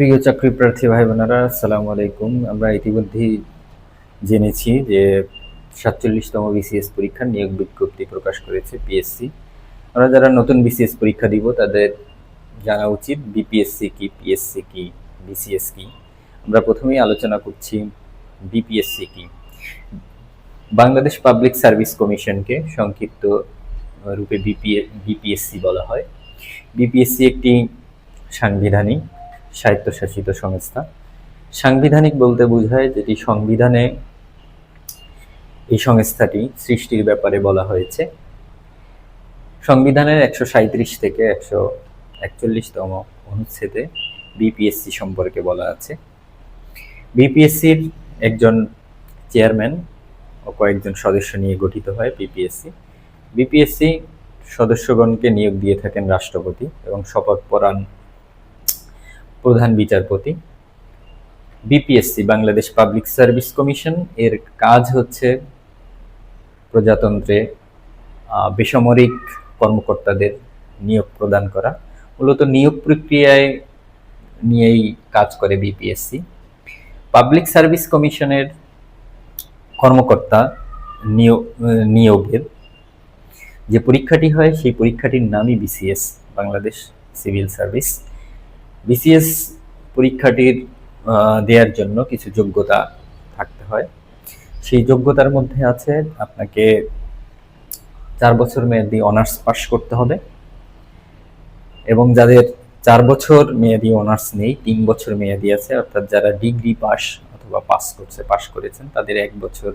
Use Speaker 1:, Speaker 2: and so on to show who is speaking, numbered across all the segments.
Speaker 1: প্রিয় চাকরি প্রার্থী ভাই বোনেরা, আসসালামু আলাইকুম। আমরা ইতিমধ্যেই জেনেছি যে ৪৭তম বিসিএস পরীক্ষার নিয়োগ বিজ্ঞপ্তি প্রকাশ করেছে পিএসসি। আমরা যারা নতুন বিসিএস পরীক্ষা দিব তাদের জানা উচিত বিপিএসসি কি, পিএসসি কি, বিসিএস কি। আমরা প্রথমেই আলোচনা করছি বিপিএসসি কি। বাংলাদেশ পাবলিক সার্ভিস কমিশনকে সংক্ষিপ্ত রূপে বিপিএসসি বলা হয়। বিপিএসসি একটি সাংবিধানিক স্বায়ত্তশাসিত সংস্থা। সাংবিধানিক বলতে বোঝায় যেটি সংবিধানে এই সংস্থাটি সৃষ্টির ব্যাপারে বলা হয়েছে। সংবিধানের ১৩৭ থেকে ১৪১তম অনুচ্ছেদে বিপিএসসি সম্পর্কে বলা আছে। বিপিএসসির একজন চেয়ারম্যান ও কয়েকজন সদস্য নিয়ে গঠিত হয় বিপিএসসি। বিপিএসসি সদস্যগণকে নিয়োগ দিয়ে থাকেন রাষ্ট্রপতি এবং শপথ পড়ান প্রধান বিচারপতি। BPSC Bangladesh public service commission এর কাজ হচ্ছে প্রজাতন্ত্রে বেসামরিক কর্মকর্তাদের নিয়োগ প্রদান করা। মূলত নিয়োগ প্রক্রিয়ায় নিয়েই কাজ করে বিপিএসসি। পাবলিক সার্ভিস কমিশনের কর্মকর্তা নিয়োগের যে পরীক্ষাটি হয় সেই পরীক্ষাটির নামই BCS, Bangladesh civil service. BCS পরীক্ষাটির দেওয়ার জন্য কিছু যোগ্যতা থাকতে হয়। সেই যোগ্যতার মধ্যে আছে আপনাকে 4 বছর মেয়াদি অনার্স পাস করতে হবে, এবং যাদের 4 বছর মেয়াদি অনার্স নেই, 3 বছর মেয়াদি আছে, অর্থাৎ যারা ডিগ্রি পাস অথবা পাস করেছেন তাদের 1 বছর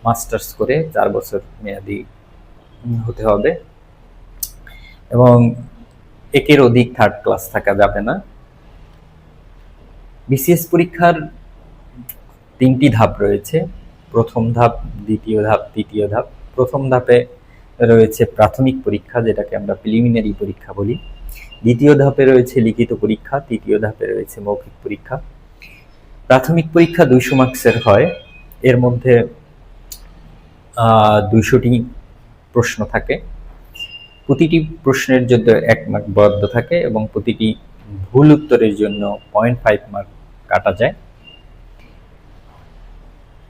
Speaker 1: মাস্টার্স করে 4 বছর মেয়াদি হতে হবে, এবং একের অধিক থার্ড ক্লাস থাকা যাবে না। বিসিএস পরীক্ষার 3টি ধাপ রয়েছে, প্রথম ধাপ, দ্বিতীয় ধাপ, তৃতীয় ধাপ। প্রথম ধাপে রয়েছে প্রাথমিক পরীক্ষা, যেটাকে আমরা প্রিলিমিনারি পরীক্ষা বলি। দ্বিতীয় ধাপে রয়েছে লিখিত পরীক্ষা, তৃতীয় ধাপে রয়েছে মৌখিক পরীক্ষা। প্রাথমিক পরীক্ষা 200 মার্কসের হয়। এর মধ্যে 200টি প্রশ্ন থাকে। প্রতিটি প্রশ্নের জন্য 1 মার্ক বরাদ্দ থাকে এবং প্রতিটি ভুল উত্তরের জন্য 0.5 মার্ক কাটা যায়।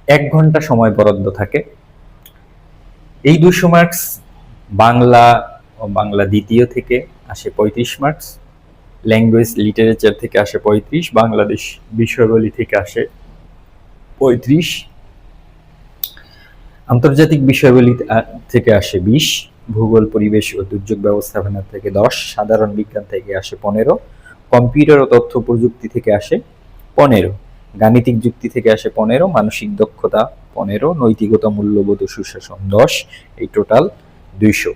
Speaker 1: 1 ঘন্টা সময় বরাদ্দ থাকে। এই 200 মার্কস বাংলা ও বাংলা দ্বিতীয় থেকে আসে 35 মার্কস, ল্যাঙ্গুয়েজ লিটারেচার থেকে আসে 35, বাংলাদেশ বিষয়াবলী থেকে আসে 35, আন্তর্জাতিক বিষয়াবলী থেকে আসে 20, ভূগোল পরিবেশ ও দুর্যোগ ব্যবস্থাপনা থেকে 10, সাধারণ বিজ্ঞান থেকে আসে 15, কম্পিউটার ও তথ্য প্রযুক্তি থেকে আসে 15, গাণিতিক যুক্তি থেকে আসে 15, মানসিক দক্ষতা 15, নৈতিকতা, মূল্যবোধ ও সুশাসন 10। এই টোটাল 200।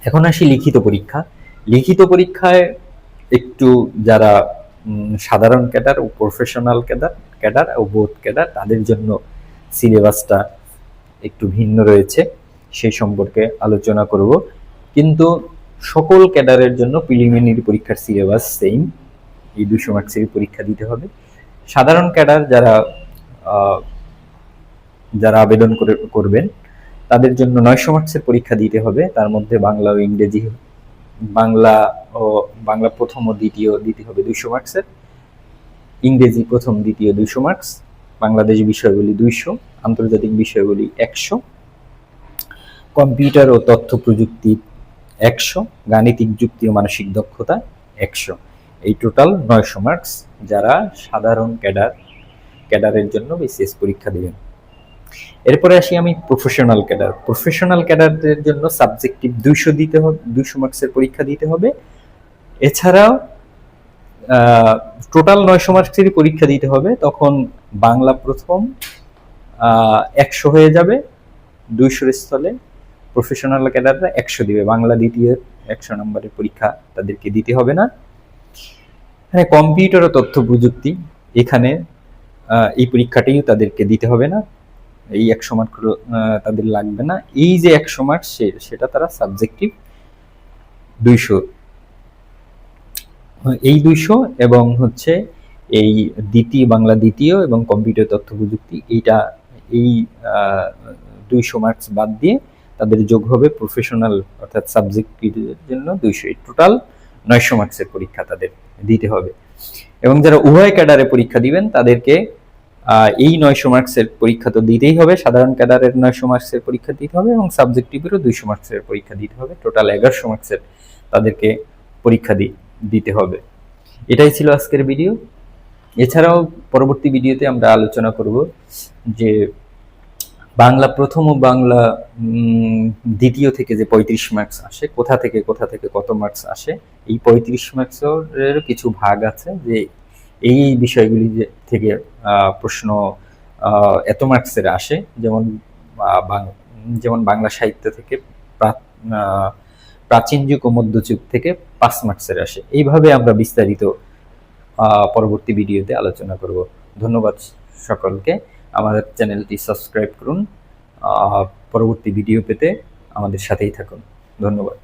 Speaker 1: এখন আসি লিখিত পরীক্ষা। লিখিত পরীক্ষায় একটু যারা সাধারণ ক্যাডার ও প্রফেশনাল ক্যাডার ও বোথ ক্যাডার, তাদের জন্য সিলেবাসটা একটু ভিন্ন রয়েছে, সেই সম্পর্কে আলোচনা করব। কিন্তু সকল ক্যাডারের জন্য প্রিলিমিনারি পরীক্ষার সিলেবাস সেম, এই 200 মার্কসের পরীক্ষা দিতে হবে। সাধারণ ক্যাডার যারা আবেদন করবেন তাদের জন্য 900 মার্কসের পরীক্ষা দিতে হবে। তার মধ্যে বাংলা ও ইংরেজি, বাংলা প্রথম ও দ্বিতীয় দিতে হবে 200 মার্কসের, ইংরেজি প্রথম দ্বিতীয় 200 মার্কস, বাংলাদেশ বিষয়গুলি 200, আন্তর্জাতিক বিষয়গুলি 100, কম্পিউটার ও তথ্য প্রযুক্তি 100, গাণিতিক যুক্তি ও মানসিক দক্ষতা 100। এই টোটাল 900 মার্কস যারা সাধারণ ক্যাডারের জন্য বিসিএস পরীক্ষা দেবেন। এরপরে আসি আমি প্রফেশনাল ক্যাডারদের জন্য সাবজেক্টিভ 200 দিতে হবে, 200 মার্কসের পরীক্ষা দিতে হবে। এছাড়াও টোটাল 900 মার্কসের পরীক্ষা দিতে হবে। তখন বাংলা প্রথম 100 হয়ে যাবে, 200 স্থলে প্রফেশনাল ক্যাডাররা 100 দিবে। বাংলা দ্বিতীয় 100 নম্বরের পরীক্ষা তাদেরকে দিতে হবে না। এখানে কম্পিউটার ও তথ্য প্রযুক্তি, এখানে এই পরীক্ষাটাই তাদেরকে দিতে হবে না, এই 100 মার্ক তাদের লাগবে না। এই যে 100 মার্ক সেটা তারা সাবজেক্টিভ 200, এই 200 এবং হচ্ছে এই বাংলা দ্বিতীয় এবং কম্পিউটার তথ্য প্রযুক্তি, এই 200 মার্কস বাদ দিয়ে তাদের যোগ হবে প্রফেশনাল অর্থাৎ সাবজেক্টিভের জন্য 200। টোটাল 900 মার্কসের পরীক্ষা তাদের দিতে হবে। এবং যারা উভয় ক্যাডারে পরীক্ষা দিবেন তাদেরকে এই 900 মার্কসের পরীক্ষা তো দিতেই হবে, সাধারণ ক্যাডারের 900 মার্কসের পরীক্ষা দিতে হবে এবং সাবজেক্টিভেরও 200 মার্কসের পরীক্ষা দিতে হবে। টোটাল 1100 মার্কসের তাদেরকে পরীক্ষা দিতে হবে। এটাই ছিল আজকের ভিডিও। এছাড়াও পরবর্তী ভিডিওতে আমরা আলোচনা করব যে বাংলা প্রথম ও বাংলা দ্বিতীয় থেকে যে 35 মার্কস আসে, কোথা থেকে কত মার্কস আসে, এই 35 মার্কসের কিছু ভাগ আছে যে এই বিষয়গুলি থেকে প্রশ্ন এত মার্কসের আসে, যেমন বাংলা সাহিত্য থেকে প্রাচীন যুগ ও মধ্যযুগ থেকে 5 মার্কসের আসে। এইভাবে আমরা বিস্তারিত পরবর্তী ভিডিওতে আলোচনা করব। ধন্যবাদ সকলকে। আমাদের চ্যানেলটি সাবস্ক্রাইব করুন। পরবর্তী ভিডিও পেতে আমাদের সাথেই থাকুন। ধন্যবাদ।